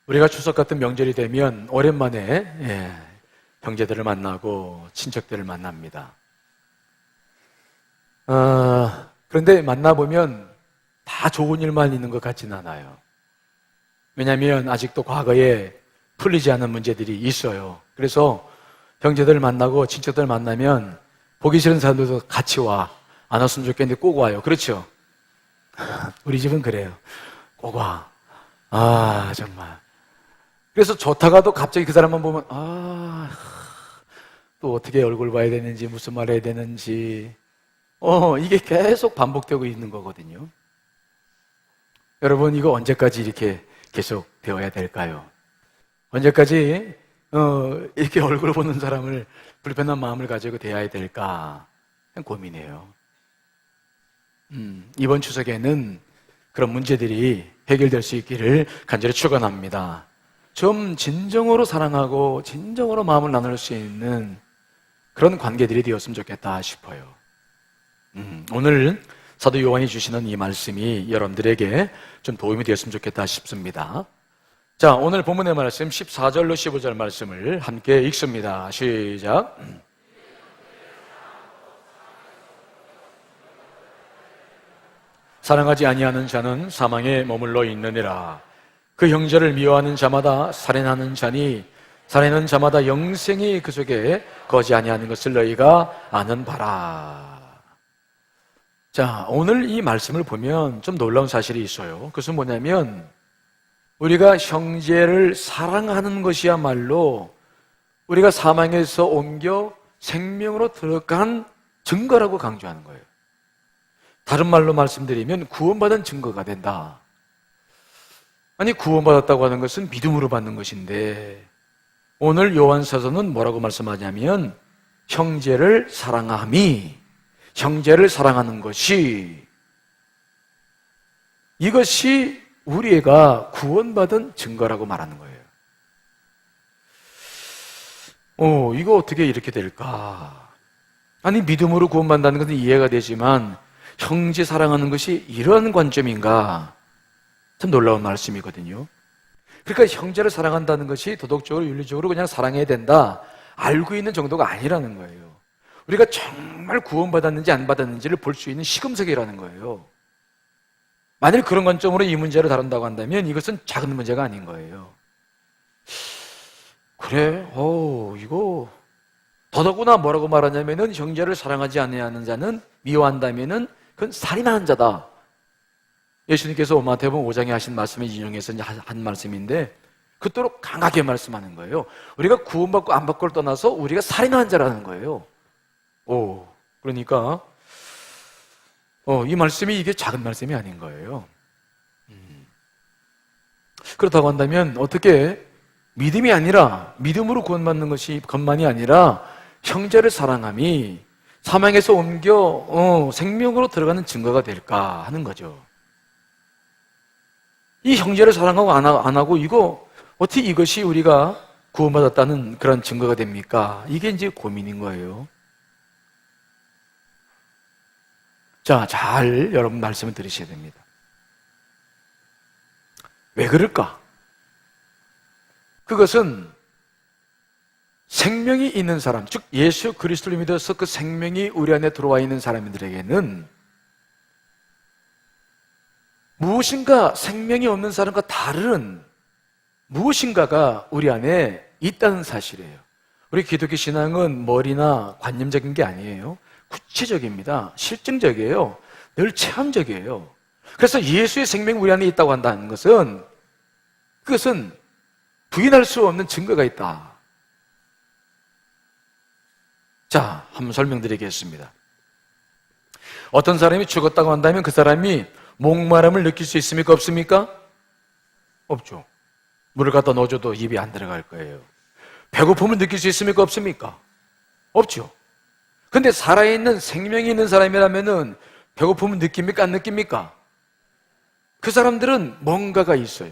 우리가 추석 같은 명절이 되면 오랜만에 형제들을 만나고 친척들을 만납니다. 그런데 만나보면 다 좋은 일만 있는 것 같지는 않아요. 왜냐하면 아직도 과거에 풀리지 않은 문제들이 있어요. 그래서 형제들 만나고 친척들 만나면 보기 싫은 사람들도 같이 와. 안 왔으면 좋겠는데 꼭 와요. 그렇죠? 우리 집은 그래요. 꼭 와. 정말. 그래서 좋다가도 갑자기 그 사람만 보면 또 어떻게 얼굴 봐야 되는지 무슨 말 해야 되는지 이게 계속 반복되고 있는 거거든요. 여러분, 이거 언제까지 이렇게 계속 되어야 될까요? 언제까지 이렇게 얼굴 보는 사람을 불편한 마음을 가지고 대해야 될까 고민해요. 이번 추석에는 그런 문제들이 해결될 수 있기를 간절히 축원합니다. 좀 진정으로 사랑하고 진정으로 마음을 나눌 수 있는 그런 관계들이 되었으면 좋겠다 싶어요. 오늘 사도 요한이 주시는 이 말씀이 여러분들에게 좀 도움이 되었으면 좋겠다 싶습니다. 자, 오늘 본문의 말씀 14절로 15절 말씀을 함께 읽습니다. 시작. 사랑하지 아니하는 자는 사망에 머물러 있느니라. 그 형제를 미워하는 자마다 살인하는 자니 살인하는 자마다 영생이 그 속에 거지 아니하는 것을 너희가 아는 바라. 자, 오늘 이 말씀을 보면 좀 놀라운 사실이 있어요. 그것은 뭐냐면 우리가 형제를 사랑하는 것이야말로 우리가 사망에서 옮겨 생명으로 들어간 증거라고 강조하는 거예요. 다른 말로 말씀드리면 구원받은 증거가 된다. 아니, 구원받았다고 하는 것은 믿음으로 받는 것인데 오늘 요한서서는 뭐라고 말씀하냐면 형제를 사랑함이, 형제를 사랑하는 것이, 이것이 우리가 구원받은 증거라고 말하는 거예요. 이거 어떻게 이렇게 될까? 아니, 믿음으로 구원받는다는 것은 이해가 되지만 형제 사랑하는 것이 이런 관점인가? 참 놀라운 말씀이거든요. 그러니까 형제를 사랑한다는 것이 도덕적으로 윤리적으로 그냥 사랑해야 된다 알고 있는 정도가 아니라는 거예요. 우리가 정말 구원받았는지 안 받았는지를 볼 수 있는 시금석이라는 거예요. 만일 그런 관점으로 이 문제를 다룬다고 한다면 이것은 작은 문제가 아닌 거예요. 그래? 이거 더더구나 뭐라고 말하냐면은 형제를 사랑하지 아니하는 자는 미워한다면은 그건 살인하는 자다. 예수님께서 마태복음 5장에 하신 말씀을 인용해서 한 말씀인데 그토록 강하게 말씀하는 거예요. 우리가 구원받고 안 받고를 떠나서 우리가 살인하는 자라는 거예요. 그러니까 이 말씀이 이게 작은 말씀이 아닌 거예요. 그렇다고 한다면 어떻게 믿음이 아니라 믿음으로 구원받는 것만이 아니라 형제를 사랑함이 사망에서 옮겨 생명으로 들어가는 증거가 될까 하는 거죠. 이 형제를 사랑하고 안 하고 이거 어떻게 이것이 우리가 구원받았다는 그런 증거가 됩니까? 이게 이제 고민인 거예요. 자, 잘 여러분 말씀을 들으셔야 됩니다. 왜 그럴까? 그것은 생명이 있는 사람, 즉 예수 그리스도를 믿어서 그 생명이 우리 안에 들어와 있는 사람들에게는 무엇인가 생명이 없는 사람과 다른 무엇인가가 우리 안에 있다는 사실이에요. 우리 기독교 신앙은 머리나 관념적인 게 아니에요. 구체적입니다. 실증적이에요. 늘 체험적이에요. 그래서 예수의 생명이 우리 안에 있다고 한다는 것은 그것은 부인할 수 없는 증거가 있다. 자, 한번 설명드리겠습니다. 어떤 사람이 죽었다고 한다면 그 사람이 목마름을 느낄 수 있습니까? 없습니까? 없죠. 물을 갖다 넣어줘도 입이 안 들어갈 거예요. 배고픔을 느낄 수 있습니까? 없습니까? 없죠. 근데 살아있는 생명이 있는 사람이라면은 배고픔을 느낍니까? 안 느낍니까? 그 사람들은 뭔가가 있어요.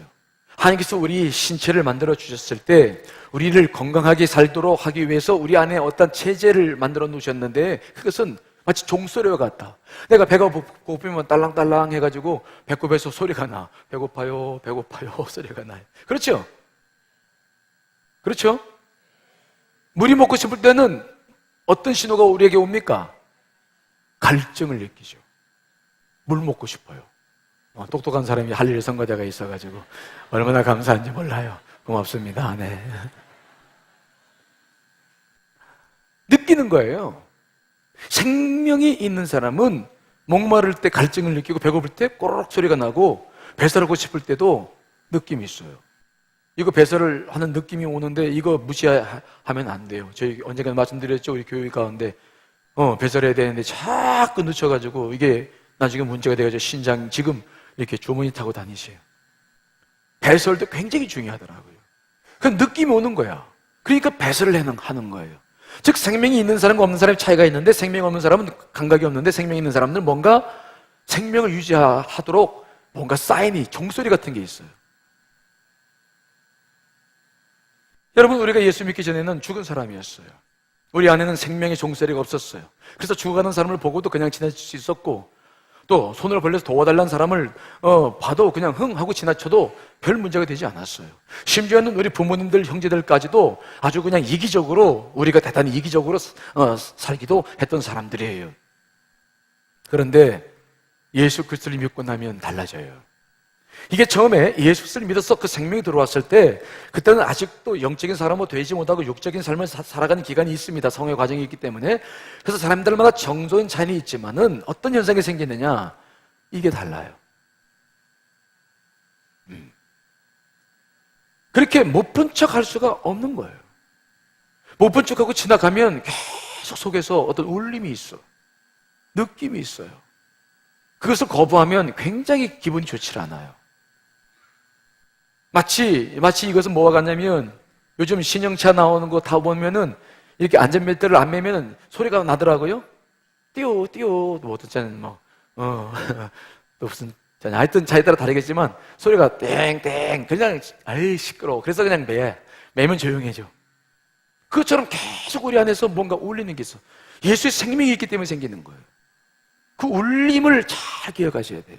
하나님께서 우리 신체를 만들어 주셨을 때 우리를 건강하게 살도록 하기 위해서 우리 안에 어떤 체제를 만들어 놓으셨는데 그것은 마치 종소리와 같다. 내가 배가 고프면 딸랑딸랑 해가지고 배꼽에서 소리가 나. 배고파요, 배고파요 소리가 나요. 그렇죠? 그렇죠? 물이 먹고 싶을 때는 어떤 신호가 우리에게 옵니까? 갈증을 느끼죠. 물 먹고 싶어요. 똑똑한 사람이 할 일 성가대가 있어가지고 얼마나 감사한지 몰라요. 고맙습니다. 네. 느끼는 거예요. 생명이 있는 사람은 목마를 때 갈증을 느끼고 배고플 때 꼬르륵 소리가 나고 배설하고 싶을 때도 느낌이 있어요. 이거 배설을 하는 느낌이 오는데 이거 무시하면 안 돼요. 저희 언젠가 말씀드렸죠. 우리 교회 가운데 배설해야 되는데 자꾸 늦춰가지고 이게 나중에 문제가 돼가지고 신장 지금 이렇게 주머니 타고 다니세요. 배설도 굉장히 중요하더라고요. 그 느낌이 오는 거야. 그러니까 배설을 하는 거예요. 즉 생명이 있는 사람과 없는 사람의 차이가 있는데 생명이 없는 사람은 감각이 없는데 생명이 있는 사람들은 뭔가 생명을 유지하도록 뭔가 사인이 종소리 같은 게 있어요. 여러분, 우리가 예수 믿기 전에는 죽은 사람이었어요. 우리 안에는 생명의 종소리가 없었어요. 그래서 죽어가는 사람을 보고도 그냥 지나칠 수 있었고, 또 손을 벌려서 도와달라는 사람을 봐도 그냥 흥 하고 지나쳐도 별 문제가 되지 않았어요. 심지어는 우리 부모님들, 형제들까지도 아주 그냥 이기적으로, 우리가 대단히 이기적으로 살기도 했던 사람들이에요. 그런데 예수 그리스도를 믿고 나면 달라져요. 이게 처음에 예수 그리스도를 믿어서 그 생명이 들어왔을 때, 그때는 아직도 영적인 사람으로 되지 못하고 육적인 삶을 살아가는 기간이 있습니다. 성의 과정이 있기 때문에. 그래서 사람들마다 정도인 차이는 있지만은 어떤 현상이 생기느냐, 이게 달라요. 그렇게 못 본 척 할 수가 없는 거예요. 못 본 척하고 지나가면 계속 속에서 어떤 울림이 있어, 느낌이 있어요. 그것을 거부하면 굉장히 기분이 좋지 않아요. 마치 이것은 뭐와 같냐면, 요즘 신형차 나오는 거 다 보면은 이렇게 안전벨트를 안 매면 소리가 나더라고요. 띠오 뭐 어떤 또 무슨 하여튼 차에 따라 다르겠지만 소리가 땡땡 그냥 시끄러워. 그래서 그냥 매면 조용해져. 그것처럼 계속 우리 안에서 뭔가 울리는 게 있어. 예수의 생명이 있기 때문에 생기는 거예요. 그 울림을 잘 기억하셔야 돼요.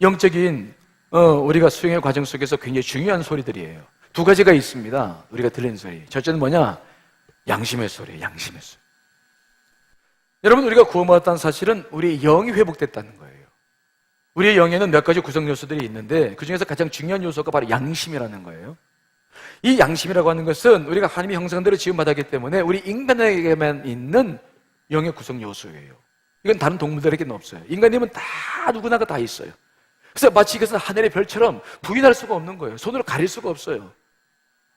영적인 우리가 수행의 과정 속에서 굉장히 중요한 소리들이에요. 두 가지가 있습니다. 우리가 들리는 소리. 첫째는 뭐냐? 양심의 소리예요. 양심의 소리. 여러분, 우리가 구원받았다는 사실은 우리의 영이 회복됐다는 거예요. 우리의 영에는 몇 가지 구성 요소들이 있는데 그 중에서 가장 중요한 요소가 바로 양심이라는 거예요. 이 양심이라고 하는 것은 우리가 하나님의 형상대로 지음받았기 때문에 우리 인간에게만 있는 영의 구성 요소예요. 이건 다른 동물들에게는 없어요. 인간님은 다 누구나가 다 있어요. 그래서 마치 이것은 하늘의 별처럼 부인할 수가 없는 거예요. 손으로 가릴 수가 없어요.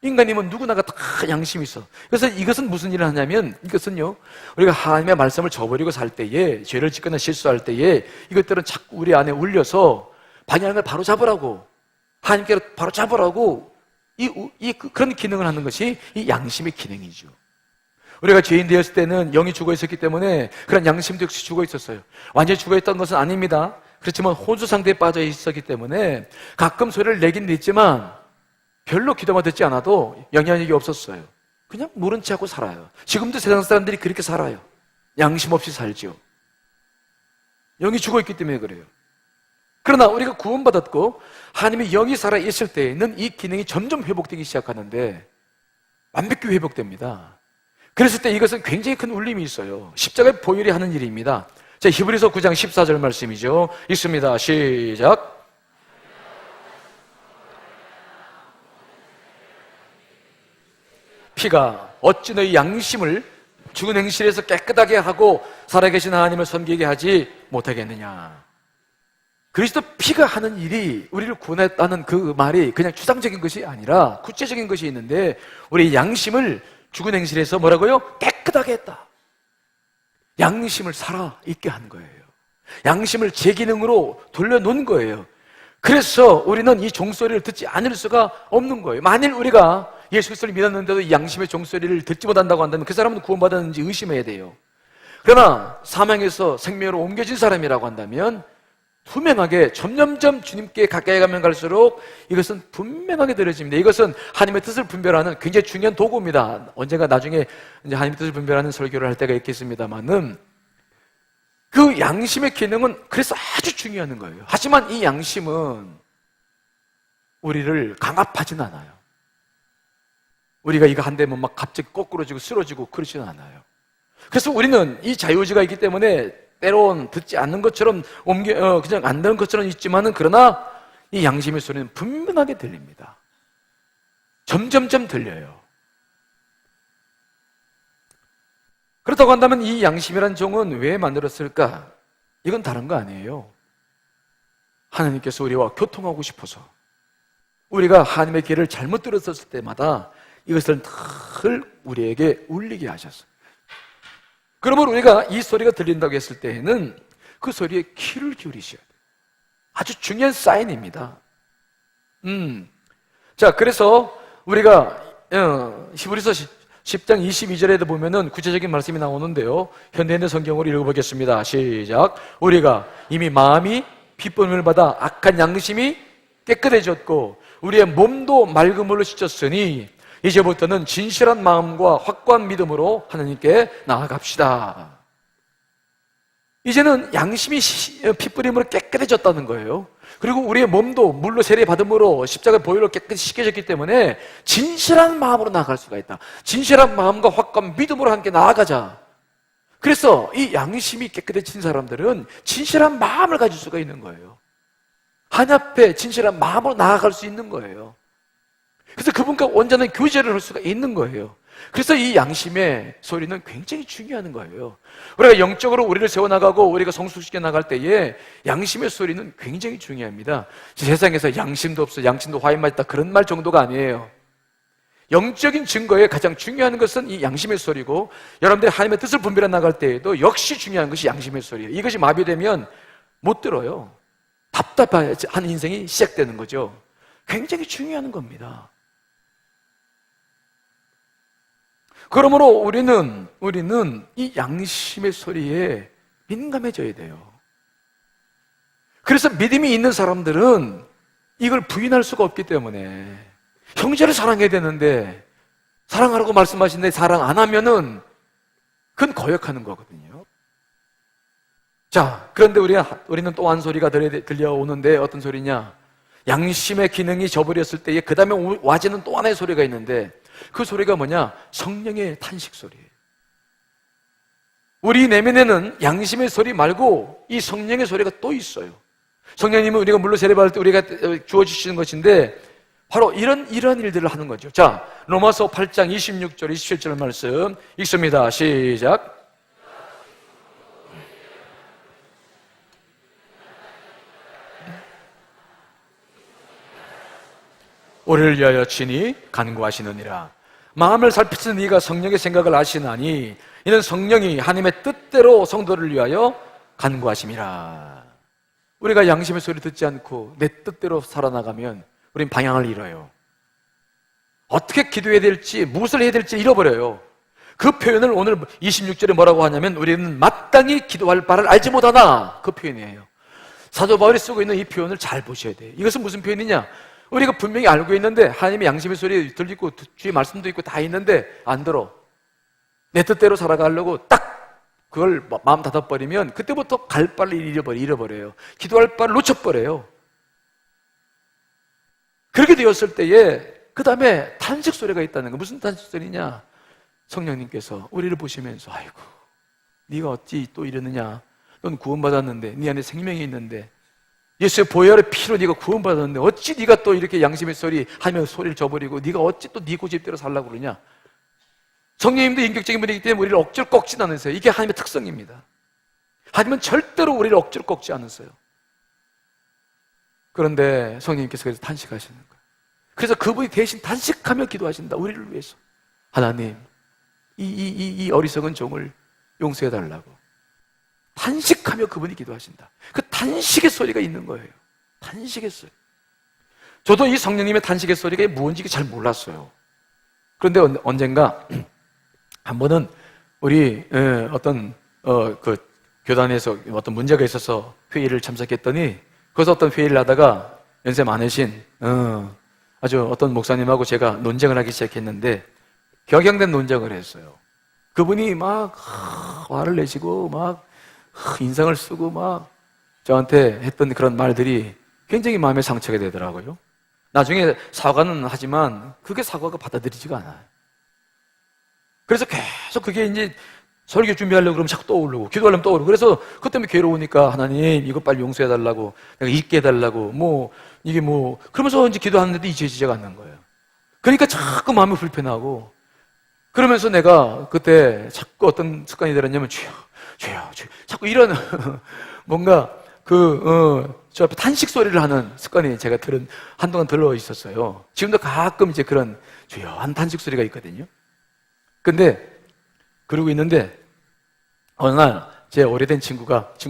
인간님은 누구나가 다 양심이 있어. 그래서 이것은 무슨 일을 하냐면, 이것은요, 우리가 하나님의 말씀을 저버리고 살 때에, 죄를 짓거나 실수할 때에 이것들은 자꾸 우리 안에 울려서 방향을 바로 잡으라고, 하나님께로 바로 잡으라고 그런 기능을 하는 것이 이 양심의 기능이죠. 우리가 죄인 되었을 때는 영이 죽어 있었기 때문에 그런 양심도 역시 죽어 있었어요. 완전히 죽어 있던 것은 아닙니다. 그렇지만 혼수 상태에 빠져 있었기 때문에 가끔 소리를 내긴 냈지만 별로 귀담아 듣지 않아도 영향력이 없었어요. 그냥 모른 체 하고 살아요. 지금도 세상 사람들이 그렇게 살아요. 양심 없이 살죠. 영이 죽어 있기 때문에 그래요. 그러나 우리가 구원받았고 하나님의 영이 살아있을 때에는 이 기능이 점점 회복되기 시작하는데 완벽히 회복됩니다. 그랬을 때 이것은 굉장히 큰 울림이 있어요. 십자가의 보혈이 하는 일입니다. 자, 히브리서 9장 14절 말씀이죠. 읽습니다. 시작. 피가 어찌 너희 양심을 죽은 행실에서 깨끗하게 하고 살아계신 하나님을 섬기게 하지 못하겠느냐. 그리스도 피가 하는 일이 우리를 구원했다는 그 말이 그냥 추상적인 것이 아니라 구체적인 것이 있는데, 우리 양심을 죽은 행실에서 뭐라고요? 깨끗하게 했다. 양심을 살아있게 한 거예요. 양심을 제 기능으로 돌려놓은 거예요. 그래서 우리는 이 종소리를 듣지 않을 수가 없는 거예요. 만일 우리가 예수 그리스도를 믿었는데도 이 양심의 종소리를 듣지 못한다고 한다면 그 사람은 구원받았는지 의심해야 돼요. 그러나 사망에서 생명으로 옮겨진 사람이라고 한다면 분명하게 점점점 주님께 가까이 가면 갈수록 이것은 분명하게 들어집니다. 이것은 하나님의 뜻을 분별하는 굉장히 중요한 도구입니다. 언젠가 나중에 이제 하나님의 뜻을 분별하는 설교를 할 때가 있겠습니다만은 그 양심의 기능은 그래서 아주 중요한 거예요. 하지만 이 양심은 우리를 강압하진 않아요. 우리가 이거 한 대면 막 갑자기 거꾸러지고 쓰러지고 그러지는 않아요. 그래서 우리는 이 자유의지가 있기 때문에 때론 듣지 않는 것처럼 그냥 안 되는 것처럼 있지만은, 그러나 이 양심의 소리는 분명하게 들립니다. 점점점 들려요. 그렇다고 한다면 이 양심이란 종은 왜 만들었을까? 이건 다른 거 아니에요. 하나님께서 우리와 교통하고 싶어서, 우리가 하나님의 길을 잘못 들었을 때마다 이것을 늘 우리에게 울리게 하셨어요. 그러면 우리가 이 소리가 들린다고 했을 때에는 그 소리에 귀를 기울이셔야 돼요. 아주 중요한 사인입니다. 자, 그래서 우리가 히브리서 10장 22절에도 보면은 구체적인 말씀이 나오는데요, 현대인의 성경으로 읽어보겠습니다. 시작. 우리가 이미 마음이 핏부림을 받아 악한 양심이 깨끗해졌고 우리의 몸도 맑은 물로 씻었으니 이제부터는 진실한 마음과 확고한 믿음으로 하나님께 나아갑시다. 이제는 양심이 핏부림으로 깨끗해졌다는 거예요. 그리고 우리의 몸도 물로 세례받음으로 십자가 보혈로 깨끗이 씻겨졌기 때문에 진실한 마음으로 나아갈 수가 있다. 진실한 마음과 확고한 믿음으로 함께 나아가자. 그래서 이 양심이 깨끗해진 사람들은 진실한 마음을 가질 수가 있는 거예요. 하나님 앞에 진실한 마음으로 나아갈 수 있는 거예요. 그래서 그분과 온전한 교제를 할 수가 있는 거예요. 그래서 이 양심의 소리는 굉장히 중요한 거예요. 우리가 영적으로 우리를 세워나가고 우리가 성숙시켜 나갈 때에 양심의 소리는 굉장히 중요합니다. 세상에서 양심도 없어, 양심도 화인만 있다, 그런 말 정도가 아니에요. 영적인 증거에 가장 중요한 것은 이 양심의 소리고, 여러분들이 하나님의 뜻을 분별해 나갈 때에도 역시 중요한 것이 양심의 소리예요. 이것이 마비되면 못 들어요. 답답한 인생이 시작되는 거죠. 굉장히 중요한 겁니다. 그러므로 우리는 이 양심의 소리에 민감해져야 돼요. 그래서 믿음이 있는 사람들은 이걸 부인할 수가 없기 때문에, 형제를 사랑해야 되는데 사랑하라고 말씀하시는데 사랑 안 하면은 그건 거역하는 거거든요. 자, 그런데 우리는 또 한 소리가 들려오는데 어떤 소리냐? 양심의 기능이 저버렸을 때에 그 다음에 와지는 또 하나의 소리가 있는데, 그 소리가 뭐냐? 성령의 탄식 소리예요. 우리 내면에는 양심의 소리 말고 이 성령의 소리가 또 있어요. 성령님은 우리가 물로 세례받을 때 우리가 주어주시는 것인데 바로 이런 일들을 하는 거죠. 자, 로마서 8장 26절 27절 말씀 읽습니다. 시작. 우리를 위하여 친히 간구하시느니라. 마음을 살피는 네가 성령의 생각을 아시나니 이는 성령이 하나님의 뜻대로 성도를 위하여 간구하심이라. 우리가 양심의 소리 듣지 않고 내 뜻대로 살아나가면 우린 방향을 잃어요. 어떻게 기도해야 될지, 무엇을 해야 될지 잃어버려요. 그 표현을 오늘 26절에 뭐라고 하냐면, 우리는 마땅히 기도할 바를 알지 못하나, 그 표현이에요. 사도 바울이 쓰고 있는 이 표현을 잘 보셔야 돼요. 이것은 무슨 표현이냐? 우리가 분명히 알고 있는데, 하나님의 양심의 소리 들리고 주의 말씀도 있고 다 있는데 안 들어. 내 뜻대로 살아가려고 딱 그걸 마음 닫아버리면 그때부터 갈 바를 잃어버려요. 기도할 바를 놓쳐버려요. 그렇게 되었을 때에 그 다음에 탄식 소리가 있다는 거. 무슨 탄식 소리냐? 성령님께서 우리를 보시면서, 아이고 네가 어찌 또 이러느냐? 넌 구원받았는데, 네 안에 생명이 있는데, 예수의 보혈의 피로 네가 구원받았는데 어찌 네가 또 이렇게 양심의 소리 하며 소리를 저버리고 네가 어찌 또 네 고집대로 살라고 그러냐? 성령님도 인격적인 분이기 때문에 우리를 억지로 꺾진 않으세요. 이게 하나님의 특성입니다. 하나님은 절대로 우리를 억지로 꺾지 않으세요. 그런데 성령님께서 그래서 탄식하시는 거예요. 그래서 그분이 대신 탄식하며 기도하신다. 우리를 위해서. 하나님, 이 어리석은 종을 용서해달라고 탄식하며 그분이 기도하신다. 그 탄식의 소리가 있는 거예요. 탄식의 소리. 저도 이 성령님의 탄식의 소리가 무엇인지 잘 몰랐어요. 그런데 언젠가 한 번은 우리 어떤 그 교단에서 어떤 문제가 있어서 회의를 참석했더니, 거기서 어떤 회의를 하다가 연세 많으신 아주 어떤 목사님하고 제가 논쟁을 하기 시작했는데, 격양된 논쟁을 했어요. 그분이 막 화를 내시고 막 인상을 쓰고 막 저한테 했던 그런 말들이 굉장히 마음에 상처가 되더라고요. 나중에 사과는 하지만 그게 사과가 받아들이지가 않아요. 그래서 계속 그게 이제 설교 준비하려고 그러면 자꾸 떠오르고, 기도하려면 떠오르고, 그래서 그것 때문에 괴로우니까 하나님 이거 빨리 용서해달라고, 내가 잊게 해달라고, 그러면서 이제 기도하는데도 잊혀지지가 않는 거예요. 그러니까 자꾸 마음이 불편하고, 그러면서 내가 그때 자꾸 어떤 습관이 들었냐면, 주여, 자꾸 이런, 뭔가 저 앞에 탄식 소리를 하는 습관이 제가 한동안 들어 있었어요. 지금도 가끔 이제 그런 주여 한 탄식 소리가 있거든요. 근데, 그러고 있는데, 어느 날, 제 오래된 친구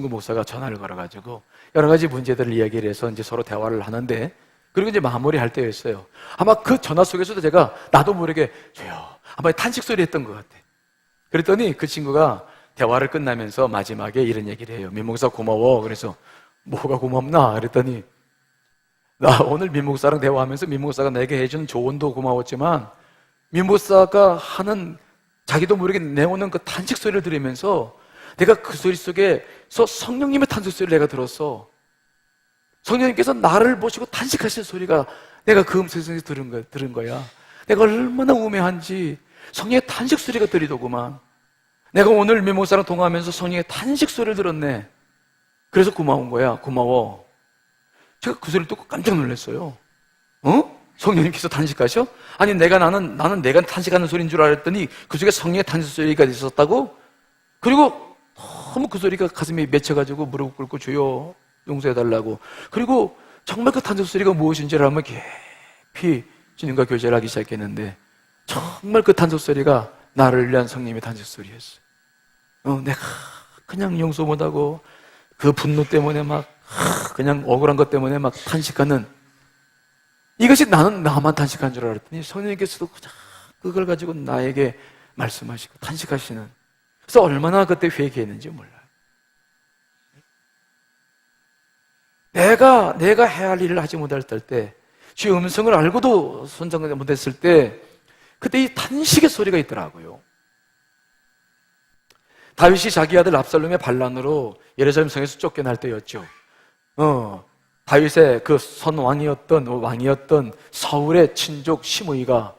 목사가 전화를 걸어가지고, 여러 가지 문제들을 이야기를 해서 이제 서로 대화를 하는데, 그리고 이제 마무리할 때였어요. 아마 그 전화 속에서도 제가 나도 모르게, 주여, 아마 탄식 소리 했던 것 같아. 그랬더니 그 친구가 대화를 끝나면서 마지막에 이런 얘기를 해요. 민 목사 고마워. 그래서, 뭐가 고맙나? 그랬더니, 나 오늘 민 목사랑 대화하면서 민 목사가 내게 해준 조언도 고마웠지만, 민 목사가 하는 자기도 모르게 내오는 그 탄식 소리를 들으면서 내가 그 소리 속에서 성령님의 탄식 소리를 내가 들었어. 성령님께서 나를 보시고 탄식하시는 소리가 내가 그 음성에서 들은 거야. 내가 얼마나 우매한지 성령의 탄식 소리가 들리더구만. 내가 오늘 민 목사랑 통화하면서 성령의 탄식 소리를 들었네. 그래서 고마운 거야. 고마워. 제가 그 소리를 듣고 깜짝 놀랐어요. 성령님께서 탄식하셔? 아니 나는 내가 탄식하는 소리인 줄 알았더니 그 속에 성령의 탄식 소리가 있었다고? 그리고 너무 그 소리가 가슴에 맺혀가지고 무릎 꿇고 주여 용서해달라고. 그리고 정말 그 탄식 소리가 무엇인지를 한번 깊이 주님과 교제를 하기 시작했는데, 정말 그 탄식 소리가 나를 위한 성령님의 탄식 소리였어. 내가 그냥 용서 못하고 그 분노 때문에 그냥 억울한 것 때문에 탄식하는, 이것이 나는 나만 탄식한 줄 알았더니 성령님께서도 그걸 가지고 나에게 말씀하시고 탄식하시는. 그래서 얼마나 그때 회개했는지 몰라요. 내가 해야 할 일을 하지 못할 때, 주의 음성을 알고도 순종을 못했을 때, 그때 이 탄식의 소리가 있더라고요. 다윗이 자기 아들 압살롬의 반란으로 예루살렘 성에서 쫓겨날 때였죠. 다윗의 그 왕이었던 사울의 친족 시므이가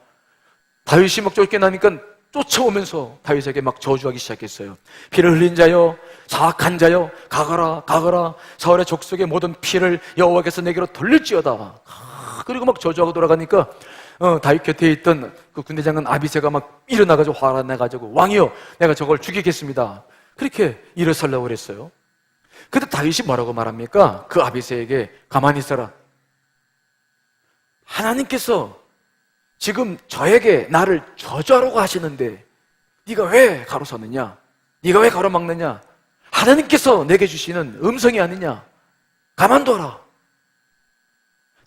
다윗이 쫓겨나니까 쫓아오면서 다윗에게 저주하기 시작했어요. 피를 흘린 자여, 사악한 자여, 가거라. 사울의 족속의 모든 피를 여호와께서 내게로 돌릴지어다. 그리고 저주하고 돌아가니까 다윗 곁에 있던 그 군대장관 아비새가 일어나가지고 화가 나가지고, 왕이여, 내가 저걸 죽이겠습니다. 그렇게 일어서려고 그랬어요. 근데 다윗이 뭐라고 말합니까? 그 아비새에게 가만히 있어라. 하나님께서 지금 저에게 나를 저주하라고 하시는데 네가 왜 가로서느냐? 네가 왜 가로막느냐? 하나님께서 내게 주시는 음성이 아니냐? 가만둬라.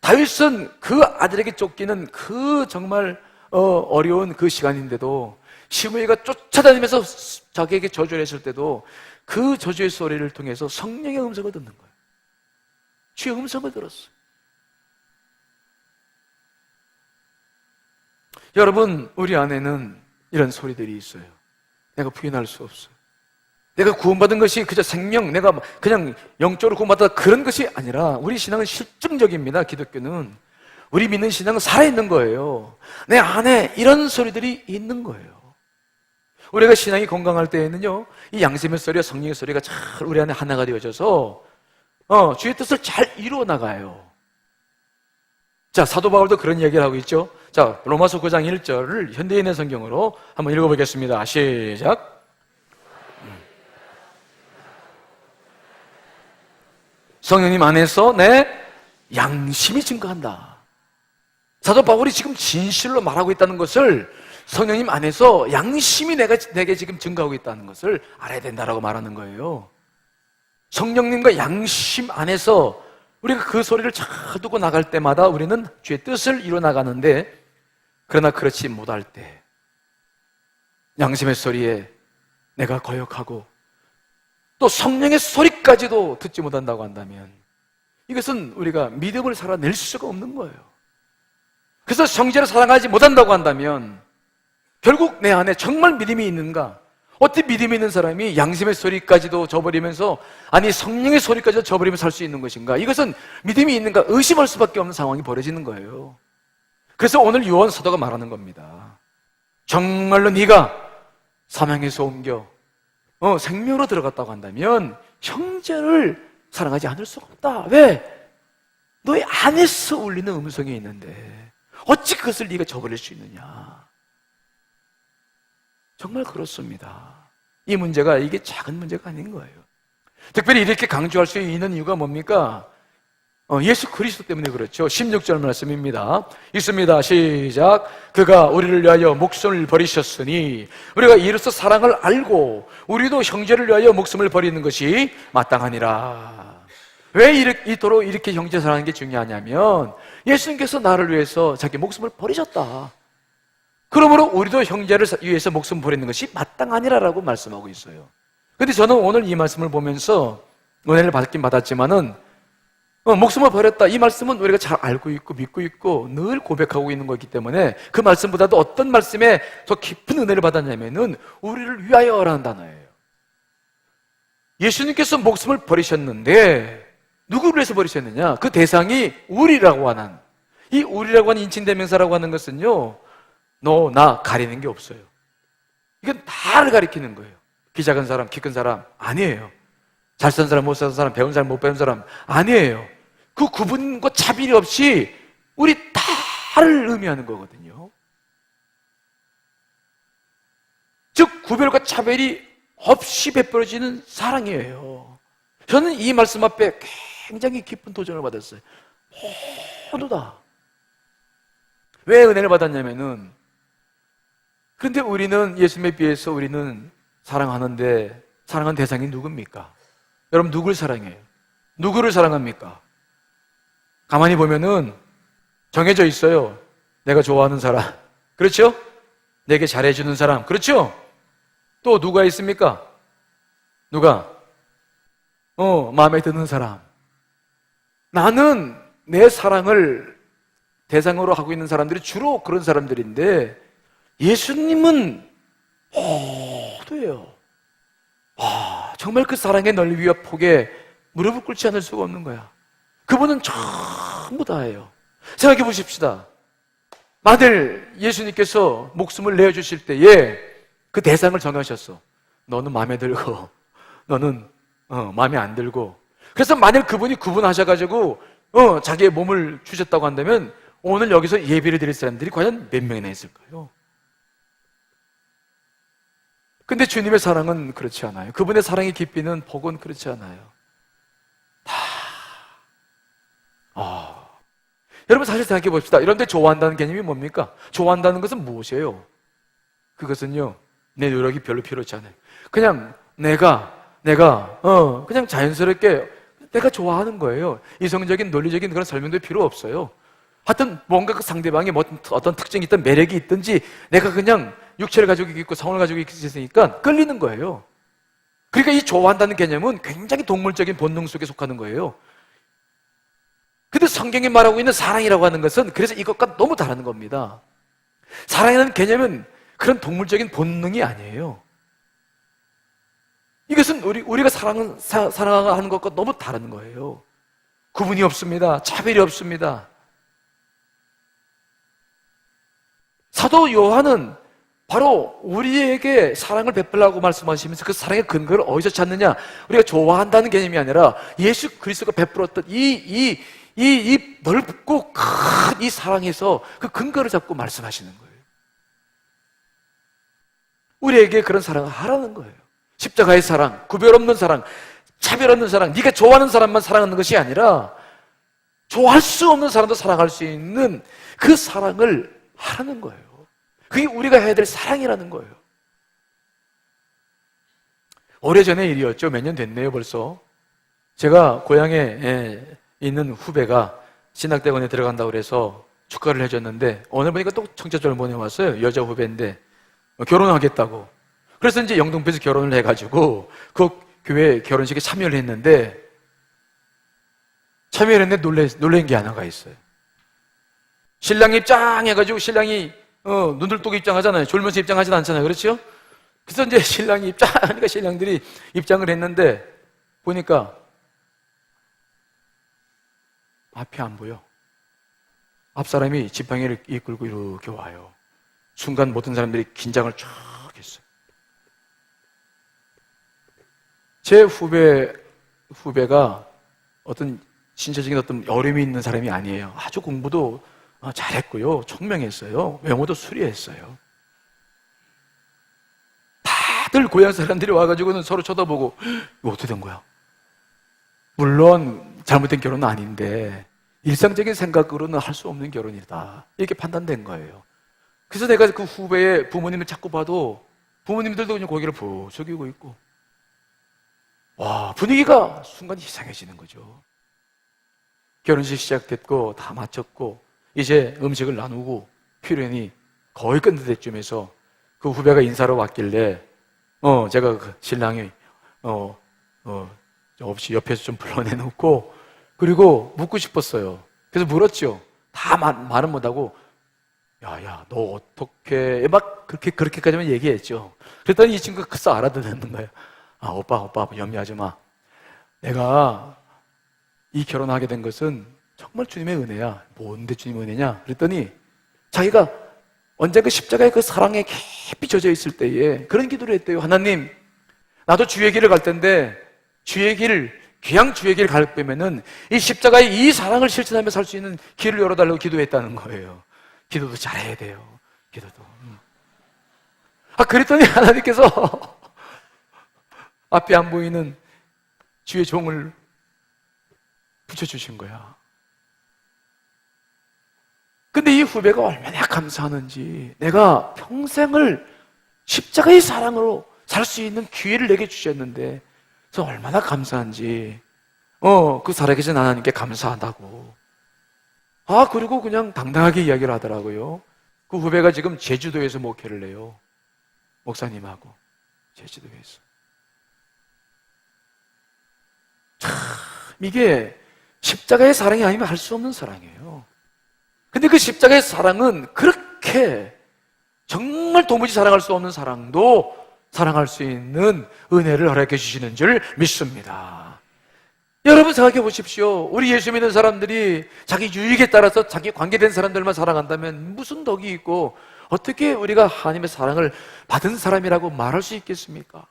다윗은 그 아들에게 쫓기는 그 정말 어려운 그 시간인데도, 시므이가 쫓아다니면서 자기에게 저주를 했을 때도 그 저주의 소리를 통해서 성령의 음성을 듣는 거예요. 주의 음성을 들었어요. 여러분, 우리 안에는 이런 소리들이 있어요. 내가 부인할 수 없어요. 내가 구원받은 것이 그저 생명, 내가 그냥 영적으로 구원받았다, 그런 것이 아니라 우리 신앙은 실증적입니다. 기독교는 우리 믿는 신앙은 살아있는 거예요. 내 안에 이런 소리들이 있는 거예요. 우리가 신앙이 건강할 때에는요, 이 양심의 소리와 성령의 소리가 잘 우리 안에 하나가 되어져서 주의 뜻을 잘 이루어 나가요. 자, 사도 바울도 그런 이야기를 하고 있죠. 자, 로마서 9장 1절을 현대인의 성경으로 한번 읽어보겠습니다. 시작. 성령님 안에서 내 양심이 증거한다. 사도 바울이 지금 진실로 말하고 있다는 것을, 성령님 안에서 양심이 내게 지금 증거하고 있다는 것을 알아야 된다라고 말하는 거예요. 성령님과 양심 안에서 우리가 그 소리를 잘 듣고 나갈 때마다 우리는 주의 뜻을 이루어 나가는데, 그러나 그렇지 못할 때 양심의 소리에 내가 거역하고 또 성령의 소리까지도 듣지 못한다고 한다면, 이것은 우리가 믿음을 살아낼 수가 없는 거예요. 그래서 성제로 사랑하지 못한다고 한다면 결국 내 안에 정말 믿음이 있는가? 어떻게 믿음이 있는 사람이 양심의 소리까지도 저버리면서, 아니 성령의 소리까지도 저버리면서 살 수 있는 것인가? 이것은 믿음이 있는가 의심할 수밖에 없는 상황이 벌어지는 거예요. 그래서 오늘 요한 사도가 말하는 겁니다. 정말로 네가 사망에서 옮겨 생명으로 들어갔다고 한다면 형제를 사랑하지 않을 수가 없다. 왜? 너의 안에서 울리는 음성이 있는데 어찌 그것을 네가 저버릴 수 있느냐. 정말 그렇습니다. 이 문제가 이게 작은 문제가 아닌 거예요. 특별히 이렇게 강조할 수 있는 이유가 뭡니까? 예수 그리스도 때문에 그렇죠. 16절 말씀입니다. 있습니다. 시작. 그가 우리를 위하여 목숨을 버리셨으니 우리가 이로써 사랑을 알고 우리도 형제를 위하여 목숨을 버리는 것이 마땅하니라. 왜 이토록 이렇게 형제 사랑하는 게 중요하냐면 예수님께서 나를 위해서 자기 목숨을 버리셨다. 그러므로 우리도 형제를 위해서 목숨 버리는 것이 마땅하니라라고 말씀하고 있어요. 근데 저는 오늘 이 말씀을 보면서 은혜를 받긴 받았지만은 목숨을 버렸다. 이 말씀은 우리가 잘 알고 있고 믿고 있고 늘 고백하고 있는 거기 때문에 그 말씀보다도 어떤 말씀에 더 깊은 은혜를 받았냐면은 우리를 위하여라는 단어예요. 예수님께서 목숨을 버리셨는데 누구를 위해서 버리셨느냐? 그 대상이 우리라고 하는, 이 우리라고 하는 인칭대명사라고 하는 것은요, 너, 나 가리는 게 없어요. 이건 다를 가리키는 거예요. 키 작은 사람, 키 큰 사람 아니에요. 잘 산 사람, 못 산 사람, 배운 사람, 못 배운 사람 아니에요. 그 구분과 차별이 없이 우리 다를 의미하는 거거든요. 즉 구별과 차별이 없이 베풀어지는 사랑이에요. 저는 이 말씀 앞에 굉장히 깊은 도전을 받았어요. 모두 다. 왜 은혜를 받았냐면은, 그런데 우리는 예수님에 비해서 우리는 사랑하는데 사랑하는 대상이 누굽니까? 여러분 누굴 사랑해요? 누구를 사랑합니까? 가만히 보면은 정해져 있어요. 내가 좋아하는 사람, 그렇죠? 내게 잘해주는 사람, 그렇죠? 또 누가 있습니까? 누가? 마음에 드는 사람. 나는 내 사랑을 대상으로 하고 있는 사람들이 주로 그런 사람들인데 예수님은 모두예요. 정말 그 사랑의 넓이와 폭에 무릎을 꿇지 않을 수가 없는 거야. 그분은 전부 다예요. 생각해 보십시다. 만일 예수님께서 목숨을 내어주실 때에 그 대상을 정하셨어. 너는 마음에 들고 너는 마음에 안 들고. 그래서 만일 그분이 구분하셔가지고 자기의 몸을 주셨다고 한다면 오늘 여기서 예배를 드릴 사람들이 과연 몇 명이나 있을까요? 근데 주님의 사랑은 그렇지 않아요. 그분의 사랑의 깊이는 복은 그렇지 않아요. 여러분 사실 생각해 봅시다. 이런데 좋아한다는 개념이 뭡니까? 좋아한다는 것은 무엇이에요? 그것은요, 내 노력이 별로 필요치 않아요. 그냥 내가 그냥 자연스럽게 내가 좋아하는 거예요. 이성적인 논리적인 그런 설명도 필요 없어요. 하여튼 뭔가 그 상대방이 어떤 특징이 있든 매력이 있든지 내가 그냥 육체를 가지고 있고 성을 가지고 있으니까 끌리는 거예요. 그러니까 이 좋아한다는 개념은 굉장히 동물적인 본능 속에 속하는 거예요. 근데 성경이 말하고 있는 사랑이라고 하는 것은 그래서 이것과 너무 다른 겁니다. 사랑이라는 개념은 그런 동물적인 본능이 아니에요. 이것은 우리가 사랑하는 것과 너무 다른 거예요. 구분이 없습니다. 차별이 없습니다. 사도 요한은 바로 우리에게 사랑을 베풀라고 말씀하시면서 그 사랑의 근거를 어디서 찾느냐? 우리가 좋아한다는 개념이 아니라 예수 그리스도가 베풀었던 이 넓고 큰 이 사랑에서 그 근거를 잡고 말씀하시는 거예요. 우리에게 그런 사랑을 하라는 거예요. 십자가의 사랑, 구별 없는 사랑, 차별 없는 사랑, 네가 좋아하는 사람만 사랑하는 것이 아니라 좋아할 수 없는 사람도 사랑할 수 있는 그 사랑을 하라는 거예요. 그게 우리가 해야 될 사랑이라는 거예요. 오래전의 일이었죠. 몇 년 됐네요 벌써. 제가 고향에 있는 후배가 신학대학원에 들어간다고 그래서 축가를 해줬는데 오늘 보니까 또 청첩장을 보내왔어요. 여자 후배인데 결혼하겠다고. 그래서 이제 영등포에서 결혼을 해가지고 그 교회 결혼식에 참여를 했는데 놀란 게 하나가 있어요. 신랑이 입장 해가지고 신랑이 눈을 뜨고 입장하잖아요. 졸면서 입장하지도 않잖아요. 그렇죠? 그래서 이제 신랑이 입장하니까 신랑들이 입장을 했는데 보니까 앞이 안 보여. 앞 사람이 지팡이를 이끌고 이렇게 와요. 순간 모든 사람들이 긴장을 쫙 했어요. 제 후배가 어떤 신체적인 어떤 어려움이 있는 사람이 아니에요. 아주 공부도 잘했고요. 총명했어요. 외모도 수려했어요. 다들 고향 사람들이 와가지고는 서로 쳐다보고, 이거 어떻게 된 거야? 물론 잘못된 결혼은 아닌데 일상적인 생각으로는 할 수 없는 결혼이다, 이렇게 판단된 거예요. 그래서 내가 그 후배의 부모님을 자꾸 봐도 부모님들도 그냥 고개를 푹 숙이고 있고, 와, 분위기가 순간 이상해지는 거죠. 결혼식 시작됐고 다 마쳤고 이제 음식을 나누고 피련이 거의 끝날 때쯤에서 그 후배가 인사로 왔길래 제가 그 신랑이 없이 옆에서 좀 불러내놓고, 그리고 묻고 싶었어요. 그래서 물었죠. 다 말은 못하고, 야, 너 어떻게, 막 그렇게까지만 얘기했죠. 그랬더니 이 친구가 글쎄 알아듣는 거예요. 아, 오빠, 염려하지 마. 내가 이 결혼하게 된 것은 정말 주님의 은혜야. 뭔데 주님의 은혜냐? 그랬더니 자기가 언젠가 십자가의 그 사랑에 깊이 젖어 있을 때에 그런 기도를 했대요. 하나님, 나도 주의 길을 갈 텐데 그냥 주의 길을 갈 거면은 이 십자가의 이 사랑을 실천하며 살 수 있는 길을 열어달라고 기도했다는 거예요. 기도도 잘해야 돼요. 기도도. 그랬더니 하나님께서 앞에 안 보이는 주의 종을 붙여주신 거야. 근데 이 후배가 얼마나 감사하는지, 내가 평생을 십자가의 사랑으로 살 수 있는 기회를 내게 주셨는데 그래서 얼마나 감사한지, 그 살아계신 하나님께 감사하다고. 그리고 그냥 당당하게 이야기를 하더라고요. 그 후배가 지금 제주도에서 목회를 해요. 목사님하고 제주도에서. 참, 이게 십자가의 사랑이 아니면 할 수 없는 사랑이에요. 근데 그 십자가의 사랑은 그렇게 정말 도무지 사랑할 수 없는 사랑도 사랑할 수 있는 은혜를 허락해 주시는 줄 믿습니다. 여러분 생각해 보십시오. 우리 예수 믿는 사람들이 자기 유익에 따라서 자기 관계된 사람들만 사랑한다면 무슨 덕이 있고 어떻게 우리가 하나님의 사랑을 받은 사람이라고 말할 수 있겠습니까?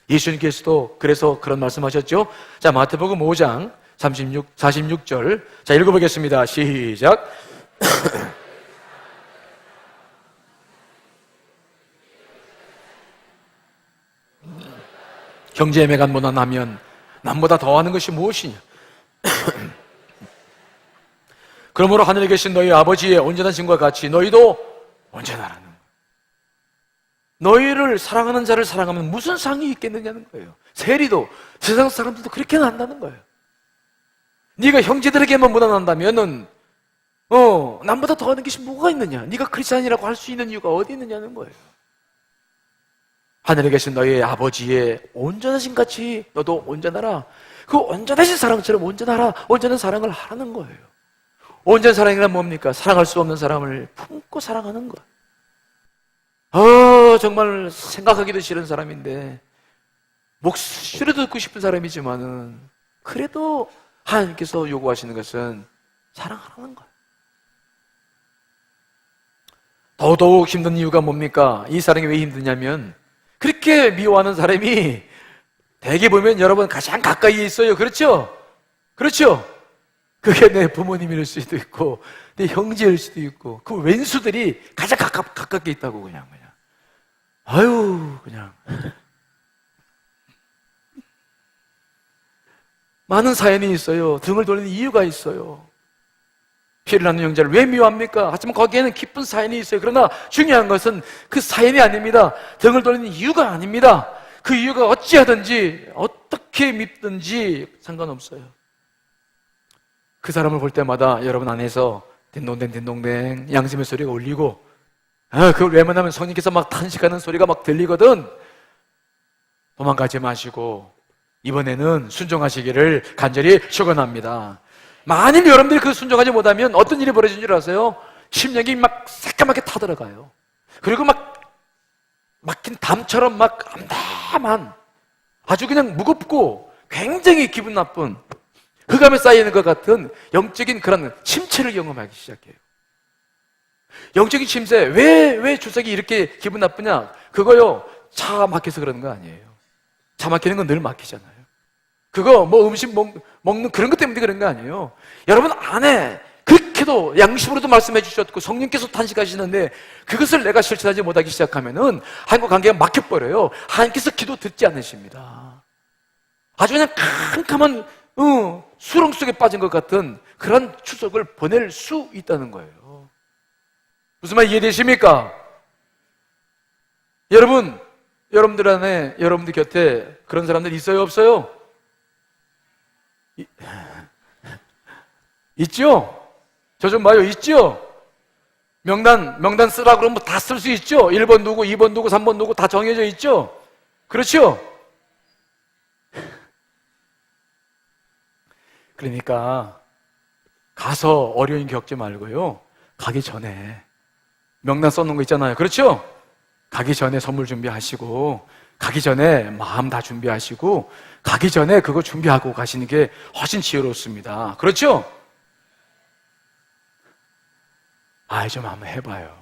예수님께서도 그래서 그런 말씀하셨죠. 자, 마태복음 5장 46절. 자, 읽어보겠습니다. 시작. 형제의 매간보다 나면 남보다 더하는 것이 무엇이냐? 그러므로 하늘에 계신 너희 아버지의 온전한 신과 같이 너희도 온전하라는 거예요. 너희를 사랑하는 자를 사랑하면 무슨 상이 있겠느냐는 거예요. 세리도 세상 사람들도 그렇게는 한다는 거예요. 네가 형제들에게만 무난한다면은 남보다 더하는 것이 뭐가 있느냐? 네가 크리스찬이라고 할 수 있는 이유가 어디 있느냐는 거예요. 하늘에 계신 너희 아버지의 온전하신 같이 너도 온전하라. 그 온전하신 사랑처럼 온전한 사랑을 하라는 거예요. 온전한 사랑이란 뭡니까? 사랑할 수 없는 사람을 품고 사랑하는 것. 정말 생각하기도 싫은 사람인데 목소리도 듣고 싶은 사람이지만은 그래도 하나님께서 요구하시는 것은 사랑하라는 거예요. 더더욱 힘든 이유가 뭡니까? 이 사랑이 왜 힘드냐면 그렇게 미워하는 사람이 대개 보면 여러분 가장 가까이에 있어요. 그렇죠? 그렇죠? 그게 내 부모님일 수도 있고 내 형제일 수도 있고 그 왼수들이 가장 가깝게 있다고 그냥 그냥 많은 사연이 있어요. 등을 돌리는 이유가 있어요. 피를 낳는 형제를 왜 미워합니까? 하지만 거기에는 기쁜 사연이 있어요. 그러나 중요한 것은 그 사연이 아닙니다. 등을 돌리는 이유가 아닙니다. 그 이유가 어찌하든지 어떻게 밉든지 상관없어요. 그 사람을 볼 때마다 여러분 안에서 딘동댕 양심의 소리가 울리고 그걸 외면하면 성령께서 막 탄식하는 소리가 막 들리거든. 도망가지 마시고 이번에는 순종하시기를 간절히 축원합니다. 만일 여러분들이 그 순종하지 못하면 어떤 일이 벌어진 줄 아세요? 심령이 막 새까맣게 타들어가요. 그리고 막 막힌 담처럼 막 암담한 아주 그냥 무겁고 굉장히 기분 나쁜 흑암에 쌓이는 것 같은 영적인 그런 침체를 경험하기 시작해요. 영적인 침체, 왜 주석이 이렇게 기분 나쁘냐? 그거요, 차 막혀서 그러는 거 아니에요. 차 막히는 건 늘 막히잖아요. 그거 뭐 음식 먹는 그런 것 때문에 그런 거 아니에요. 여러분 안에 그렇게도 양심으로도 말씀해 주셨고 성령께서 탄식하시는데 그것을 내가 실천하지 못하기 시작하면은 하나님과 관계가 막혀버려요. 하나님께서 기도 듣지 않으십니다. 아주 그냥 캄캄한 수렁 속에 빠진 것 같은 그런 추석을 보낼 수 있다는 거예요. 무슨 말 이해되십니까? 여러분들 안에, 여러분들 곁에 그런 사람들 있어요, 없어요? 있죠? 저 좀 봐요, 있죠? 명단 쓰라 그러면 다 쓸 수 있죠? 1번 누구, 2번 누구, 3번 누구 다 정해져 있죠? 그렇죠? 그러니까 가서 어려움 겪지 말고요, 가기 전에 명단 써놓은 거 있잖아요. 그렇죠? 가기 전에 선물 준비하시고, 가기 전에 마음 다 준비하시고, 가기 전에 그거 준비하고 가시는 게 훨씬 지혜롭습니다. 그렇죠? 좀 한번 해봐요.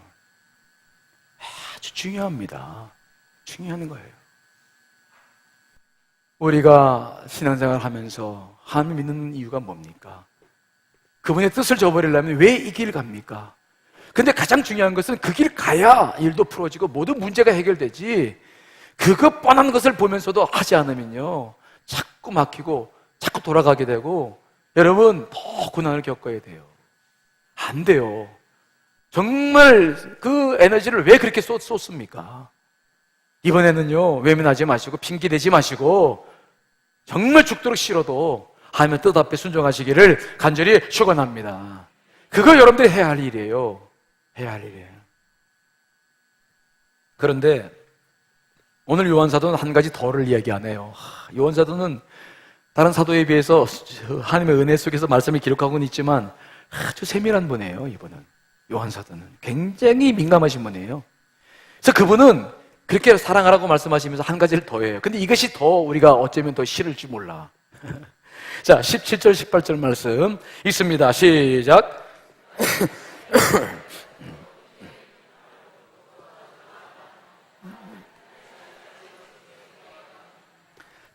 아주 중요합니다. 중요한 거예요. 우리가 신앙생활 하면서 하나님 믿는 이유가 뭡니까? 그분의 뜻을 저버리려면 왜 이 길 갑니까? 근데 가장 중요한 것은 그 길 가야 일도 풀어지고 모든 문제가 해결되지, 그거 뻔한 것을 보면서도 하지 않으면요 자꾸 막히고 자꾸 돌아가게 되고, 여러분 더 고난을 겪어야 돼요. 안 돼요. 정말 그 에너지를 왜 그렇게 쏟습니까? 이번에는요 외면하지 마시고 핑계대지 마시고 정말 죽도록 싫어도 하나님의 뜻 앞에 순종하시기를 간절히 축원합니다. 그거 여러분들이 해야 할 일이에요. 해야 할 일이에요. 그런데 오늘 요한사도는 한 가지 더를 이야기 안 해요. 요한사도는 다른 사도에 비해서 하나님의 은혜 속에서 말씀을 기록하고는 있지만 아주 세밀한 분이에요. 이분은, 요한사도는 굉장히 민감하신 분이에요. 그래서 그분은 그렇게 사랑하라고 말씀하시면서 한 가지를 더 해요. 근데 이것이 더 우리가 어쩌면 더 싫을지 몰라. 자, 17절 18절 말씀 있습니다. 시작.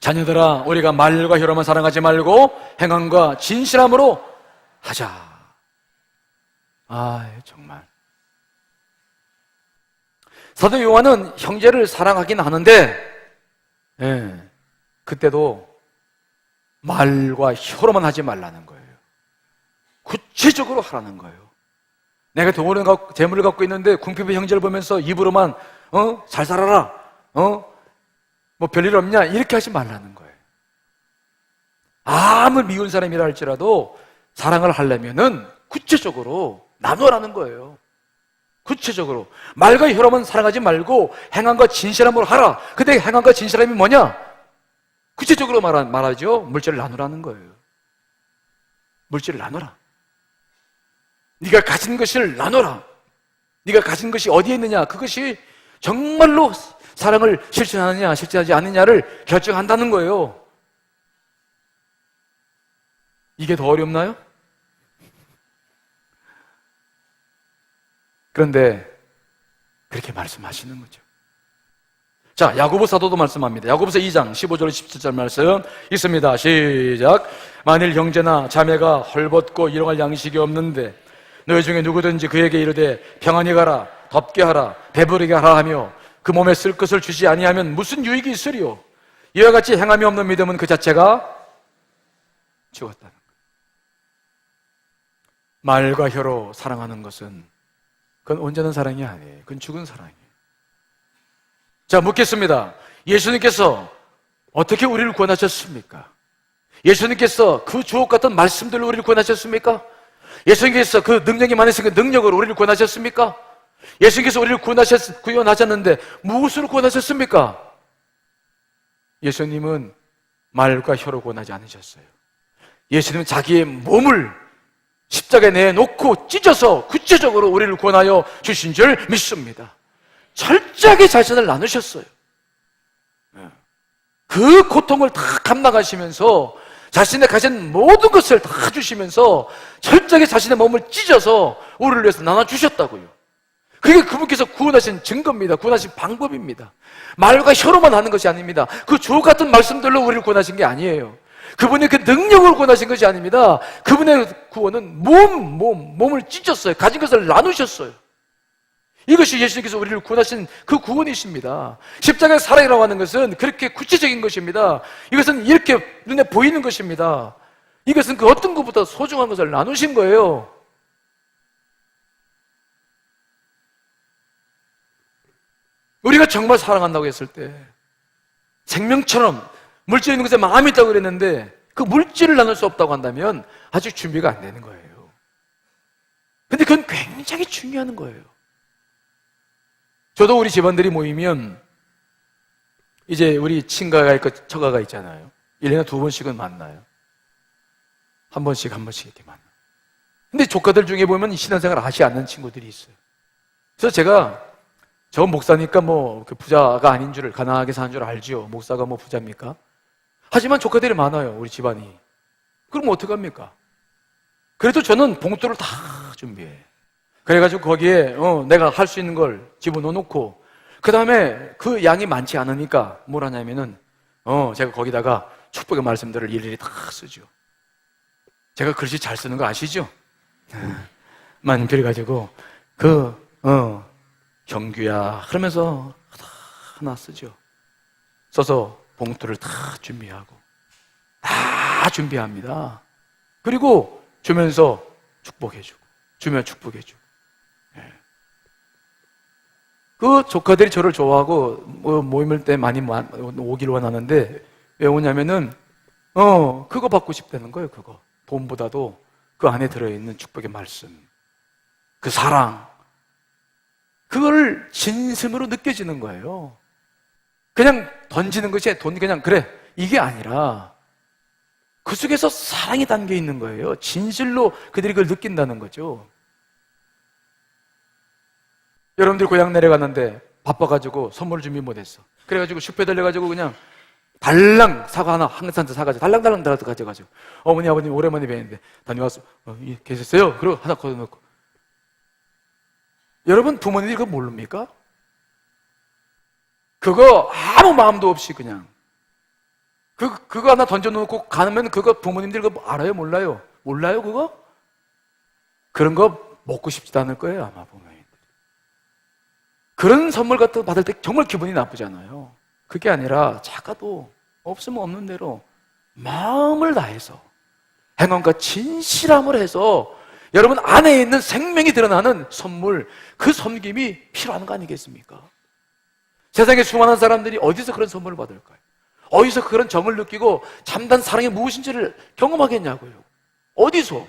자녀들아, 우리가 말과 혀로만 사랑하지 말고 행함과 진실함으로 하자. 정말 사도 요한은 형제를 사랑하긴 하는데, 그때도 말과 혀로만 하지 말라는 거예요. 구체적으로 하라는 거예요. 내가 돈을 갖고, 재물을 갖고 있는데 궁핍의 형제를 보면서 입으로만 잘 살아라, 뭐 별일 없냐, 이렇게 하지 말라는 거예요. 아무 미운 사람이라 할지라도 사랑을 하려면은 구체적으로 나누라는 거예요. 구체적으로 말과 혀로만 사랑하지 말고 행함과 진실함으로 하라. 근데 행함과 진실함이 뭐냐? 구체적으로 말하죠. 물질을 나누라는 거예요. 물질을 나눠라. 네가 가진 것을 나눠라. 네가 가진 것이 어디에 있느냐, 그것이 정말로 사랑을 실천하느냐 실천하지 않느냐를 결정한다는 거예요. 이게 더 어렵나요? 그런데 그렇게 말씀하시는 거죠. 자, 야고보 사도도 말씀합니다. 야고보서 2장 15절 17절 말씀 있습니다. 시작. 만일 형제나 자매가 헐벗고 일용할 양식이 없는데 너희 중에 누구든지 그에게 이르되 평안히 가라, 덥게 하라, 배부르게 하라 하며 그 몸에 쓸 것을 주지 아니하면 무슨 유익이 있으리요? 이와 같이 행함이 없는 믿음은 그 자체가 죽었다는 거예요. 말과 혀로 사랑하는 것은 그건 온전한 사랑이 아니에요. 그건 죽은 사랑이에요. 자, 묻겠습니다. 예수님께서 어떻게 우리를 구원하셨습니까? 예수님께서 그 주옥 같은 말씀들로 우리를 구원하셨습니까? 예수님께서 그 능력이 많으신 그 능력으로 우리를 구원하셨습니까? 예수님께서 우리를 구원하셨는데 무엇으로 구원하셨습니까? 예수님은 말과 혀로 구원하지 않으셨어요. 예수님은 자기의 몸을 십자가에 내놓고 찢어서 구체적으로 우리를 구원하여 주신 줄 믿습니다. 철저하게 자신을 나누셨어요. 그 고통을 다 감당하시면서 자신의 가진 모든 것을 다 주시면서 철저하게 자신의 몸을 찢어서 우리를 위해서 나눠주셨다고요. 그게 그분께서 구원하신 증거입니다. 구원하신 방법입니다. 말과 혀로만 하는 것이 아닙니다. 그 주옥 같은 말씀들로 우리를 구원하신 게 아니에요. 그분의 그 능력을 구원하신 것이 아닙니다. 그분의 구원은 몸을 찢었어요. 가진 것을 나누셨어요. 이것이 예수님께서 우리를 구원하신 그 구원이십니다. 십자가에 살아있라고 하는 것은 그렇게 구체적인 것입니다. 이것은 이렇게 눈에 보이는 것입니다. 이것은 그 어떤 것보다 소중한 것을 나누신 거예요. 우리가 정말 사랑한다고 했을 때 생명처럼 물질 있는 것에 마음이 있다고 그랬는데 그 물질을 나눌 수 없다고 한다면 아직 준비가 안 되는 거예요. 근데 그건 굉장히 중요한 거예요. 저도 우리 집안들이 모이면 이제 우리 친가가 있고 처가가 있잖아요. 1년에 2번씩은 만나요. 한 번씩 이렇게 만나요. 근데 조카들 중에 보면 신앙생활을 하지 않는 친구들이 있어요. 그래서 제가 저 목사니까 뭐 부자가 아닌 줄, 가난하게 사는 줄 알지요. 목사가 뭐 부자입니까? 하지만 조카들이 많아요, 우리 집안이. 그럼 어떡합니까? 그래도 저는 봉투를 다 준비해. 그래가지고 거기에 내가 할 수 있는 걸 집어넣어 놓고, 그 다음에 그 양이 많지 않으니까 뭘 하냐면은 제가 거기다가 축복의 말씀들을 일일이 다 쓰죠. 제가 글씨 잘 쓰는 거 아시죠? 만필해가지고 경규야 그러면서 하나 쓰죠. 써서 봉투를 다 준비하고 다 준비합니다. 그리고 주면서 축복해주고 주면 축복해주고. 그 조카들이 저를 좋아하고 모임을 때 많이 오길 원하는데 왜 오냐면은 그거 받고 싶다는 거예요. 그거 돈보다도 그 안에 들어있는 축복의 말씀, 그 사랑, 그걸 진심으로 느껴지는 거예요. 그냥 던지는 것이 돈 그냥 그래 이게 아니라 그 속에서 사랑이 담겨 있는 거예요. 진실로 그들이 그걸 느낀다는 거죠. 여러분들 고향 내려갔는데 바빠가지고 선물 준비 못했어. 그래가지고 슈퍼에 달려가지고 그냥 달랑 사과 하나 항상 사가지고 달랑달랑 가져가지고 어머니 아버님 오랜만에 뵈는데 다녀왔어. 계셨어요? 그리고 하나 걷어놓고. 여러분 부모님들이 그거 모릅니까? 그거 아무 마음도 없이 그냥 그거 하나 던져놓고 가면 그거 부모님들 그거 알아요? 몰라요? 몰라요 그거? 그런 거 먹고 싶지도 않을 거예요 아마 부모님들. 그런 선물 같은 거 받을 때 정말 기분이 나쁘잖아요. 그게 아니라 작아도 없으면 없는 대로 마음을 다해서 행함과 진실함을 해서 여러분 안에 있는 생명이 드러나는 선물, 그 섬김이 필요한 거 아니겠습니까? 세상에 수많은 사람들이 어디서 그런 선물을 받을까요? 어디서 그런 정을 느끼고 참된 사랑이 무엇인지를 경험하겠냐고요. 어디서?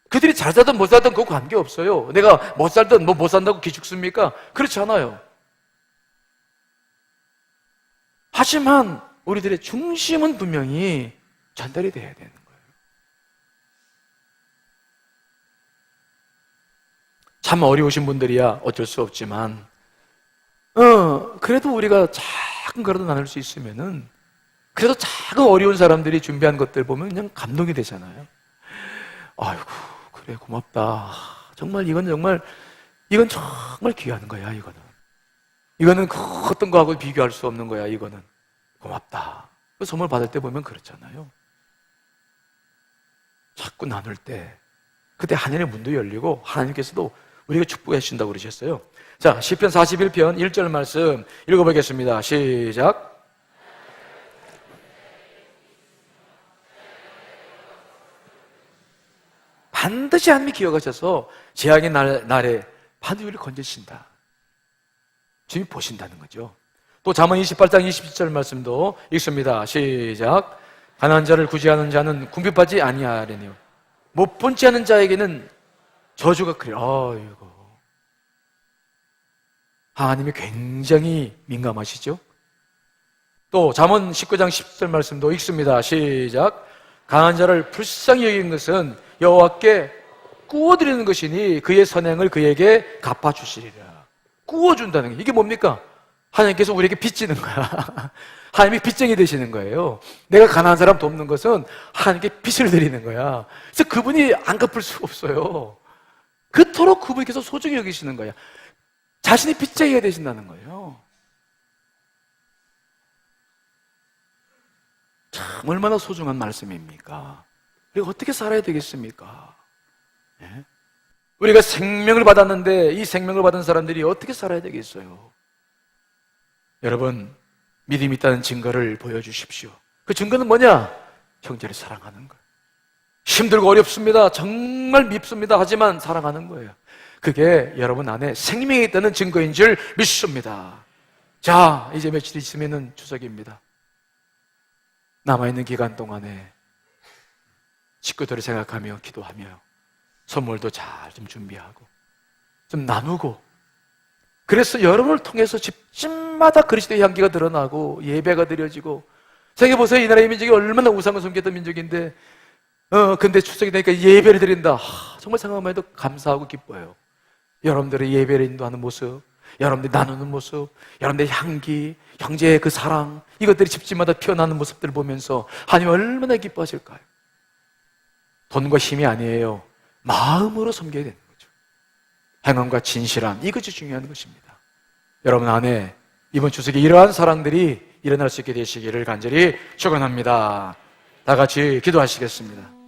그들이 잘 살든 못 살든 그거 관계없어요. 내가 못 살든 못 산다고 기죽습니까? 그렇지 않아요. 하지만 우리들의 중심은 분명히 전달이 돼야 되는 거예요. 참 어려우신 분들이야 어쩔 수 없지만 그래도 우리가 작은 거라도 나눌 수 있으면은 그래도 작은 어려운 사람들이 준비한 것들 보면 그냥 감동이 되잖아요. 아이고 그래 고맙다. 정말 이건 정말 귀한 거야. 이거는 그 어떤 거하고 비교할 수 없는 거야. 이거는 고맙다. 그 선물 받을 때 보면 그렇잖아요. 자꾸 나눌 때 그때 하늘의 문도 열리고 하나님께서도 우리가 축복해 주신다고 그러셨어요. 자, 시편 41편 1절 말씀 읽어보겠습니다. 시작. 반드시 하나님이 기억하셔서 재앙의 날에 반드시 우리를 건져주신다. 주님이 보신다는 거죠. 또 잠언 28장 27절 말씀도 읽습니다. 시작. 가난한 자를 구제하는 자는 궁핍하지 아니하려니요 못 본 채 하는 자에게는 저주가 그래. 아이고. 하나님이 굉장히 민감하시죠? 또 잠언 19장 10절 말씀도 읽습니다. 시작. 강한 자를 불쌍히 여긴 것은 여호와께 구워드리는 것이니 그의 선행을 그에게 갚아주시리라. 구워준다는 게 이게 뭡니까? 하나님께서 우리에게 빚지는 거야. 하나님이 빚쟁이 되시는 거예요. 내가 가난한 사람 돕는 것은 하나님께 빚을 드리는 거야. 그래서 그분이 안 갚을 수가 없어요. 그토록 그분께서 소중히 여기시는 거야. 자신이 빚쟁이가 되신다는 거예요. 참 얼마나 소중한 말씀입니까? 우리가 어떻게 살아야 되겠습니까? 예? 우리가 생명을 받았는데 이 생명을 받은 사람들이 어떻게 살아야 되겠어요? 여러분, 믿음이 있다는 증거를 보여주십시오. 그 증거는 뭐냐? 형제를 사랑하는 거예요. 힘들고 어렵습니다. 정말 밉습니다. 하지만 사랑하는 거예요. 그게 여러분 안에 생명이 있다는 증거인 줄 믿습니다. 자, 이제 며칠 있으면 추석입니다. 남아있는 기간 동안에 식구들을 생각하며 기도하며 선물도 잘 좀 준비하고 좀 나누고, 그래서 여러분을 통해서 집집마다 그리스도의 향기가 드러나고 예배가 드려지고, 생각해보세요. 이 나라의 민족이 얼마나 우상을 섬겼던 민족인데 근데 추석이 되니까 예배를 드린다. 정말 생각만 해도 감사하고 기뻐요. 여러분들의 예배를 인도하는 모습, 여러분들이 나누는 모습, 여러분들의 향기, 형제의 그 사랑, 이것들이 집집마다 피어나는 모습들을 보면서 하나님 얼마나 기뻐하실까요? 돈과 힘이 아니에요. 마음으로 섬겨야 되는 거죠. 행함과 진실함, 이것이 중요한 것입니다. 여러분 안에 이번 추석에 이러한 사랑들이 일어날 수 있게 되시기를 간절히 축원합니다. 다 같이 기도하시겠습니다.